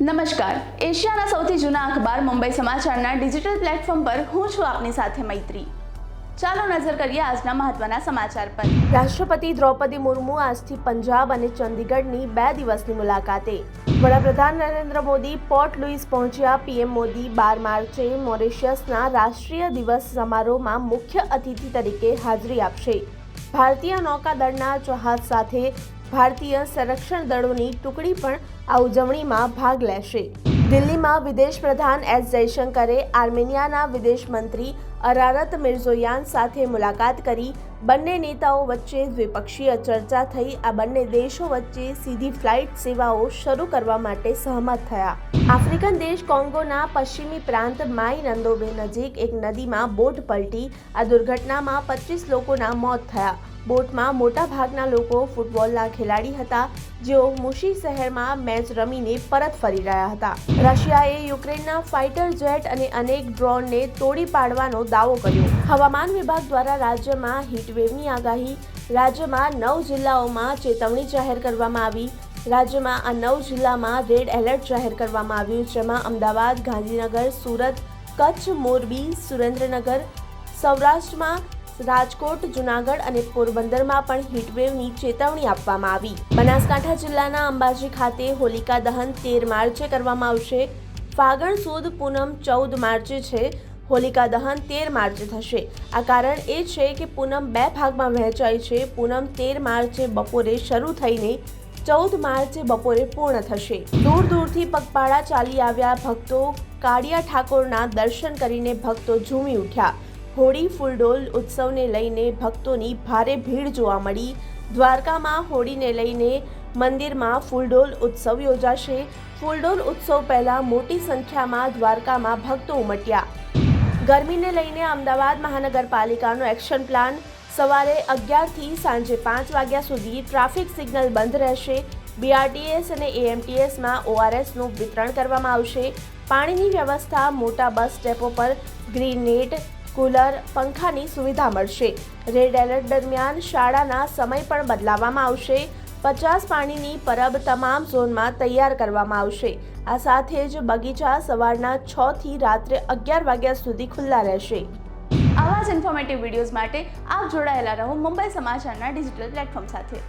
નમસ્કાર, એશિયાના સૌથી જૂના અખબાર મુંબઈ સમાચારના ડિજિટલ પ્લેટફોર્મ પર હું છું આપની સાથે મૈત્રી। ચાલો નજર કરીએ આજના મહત્વના સમાચાર પર। રાષ્ટ્રપતિ દ્રૌપદી મુર્મુ આજથી પંજાબ અને ચંદીગઢની 2 દિવસની મુલાકાતે। વડાપ્રધાન નરેન્દ્ર મોદી પોર્ટ લુઇસ પહોંચ્યા। પીએમ મોદી 12 માર્ચે મોરેશિયસના રાષ્ટ્રીય દિવસ સમારોહમાં મુખ્ય અતિથિ તરીકે હાજરી આપશે। ભારતીય નૌકાદળના જહાજ સાથે ભારતીય સંરક્ષણ દળોની ટુકડી પણ આ ઉજવણીમાં ભાગ લેશે। દિલ્હીમાં વિદેશ પ્રધાન એસ જયશંકરે આર્મેનિયાના વિદેશ મંત્રી અરારત મિર્ઝોયાન સાથે મુલાકાત કરી। બંને નેતાઓ વચ્ચે દ્વિપક્ષીય ચર્ચા થઈ। આ બંને દેશો વચ્ચે સીધી ફ્લાઇટ સેવાઓ શરૂ કરવા માટે સહમત થયા। આફ્રિકન દેશ કોંગોના પશ્ચિમી પ્રાંત માઈ નંદોબે નજીક એક નદીમાં બોટ પલટી। આ દુર્ઘટનામાં 25 લોકોના મોત થયા। બોટમાં મોટા ભાગના લોકો ફૂટબોલના ખેલાડી હતા, જેઓ મુશી શહેરમાં મેચ રમીને પરત ફરી રહ્યા હતા। રશિયાએ યુક્રેનના ફાઇટર જેટ અને અનેક ડ્રોનને તોડી પાડવાનો દાવો કર્યો। હવામાન વિભાગ દ્વારા રાજ્યમાં હીટવેવની આગાહી। રાજ્યમાં 9 જિલ્લાઓમાં ચેતવણી જાહેર કરવામાં આવી। રાજ્યમાં આ 9 જિલ્લામાં રેડ એલર્ટ જાહેર કરવામાં આવ્યું, જેમાં અમદાવાદ, ગાંધીનગર, સુરત, કચ્છ, મોરબી, સુરેન્દ્રનગર, સૌરાષ્ટ્રમાં રાજકોટ, જૂનાગઢ અને પોરબંદરમાં પણ હીટવેવની ચેતવણી આપવામાં આવી। બનાસકાંઠા જિલ્લાના અંબાજી ખાતે હોલિકા દહન 13 માર્ચે કરવામાં આવશે। ફાગણ સુદ પૂનમ 14 માર્ચે છે। હોલિકા દહન 13 માર્ચે થશે। આ કારણ એ છે કે પૂનમ 2 ભાગમાં વહેંચાય છે। પૂનમ 13 માર્ચે બપોરે શરૂ થઈને 14 માર્ચે બપોરે પૂર્ણ થશે। દૂર દૂરથી પગપાળા ચાલી આવ્યા ભક્તો। કાળિયા ઠાકોરના દર્શન કરીને ભક્તો ઝૂમી ઉઠ્યા। હોળી ફૂલડોલ ઉત્સવને લઈને ભક્તોની ભારે ભીડ જોવા મળી। દ્વારકામાં હોળીને લઈને મંદિરમાં ફૂલડોલ ઉત્સવ યોજાશે। ફૂલડોલ ઉત્સવ પહેલા મોટી સંખ્યામાં દ્વારકામાં ભક્તો ઉમટ્યા। ગરમીને લઈને અમદાવાદ મહાનગરપાલિકાનો એક્શન પ્લાન। સવારે 11 થી સાંજે 5 વાગ્યા સુધી ટ્રાફિક સિગ્નલ બંધ રહેશે। બીઆરટીએસ અને એએમટીએસમાં ઓઆરએસનું વિતરણ કરવામાં આવશે। પાણીની વ્યવસ્થા મોટા બસ ડેપો પર ગ્રીન નેટ, કુલર, પંખાની સુવિધા મળશે। રેડ એલર્ટ દરમિયાન શાળાના સમય પણ બદલાવવામાં આવશે। 50 પાણીની પરબ તમામ ઝોનમાં તૈયાર કરવામાં આવશે। આ સાથે જ બગીચા સવારના 6 થી રાત્રે 11 વાગ્યા સુધી ખુલ્લા રહેશે। આવા જ ઇન્ફોર્મેટિવ વિડીયોઝ માટે આપ જોડાયેલા રહો મુંબઈ સમાચારના ડિજિટલ પ્લેટફોર્મ સાથે।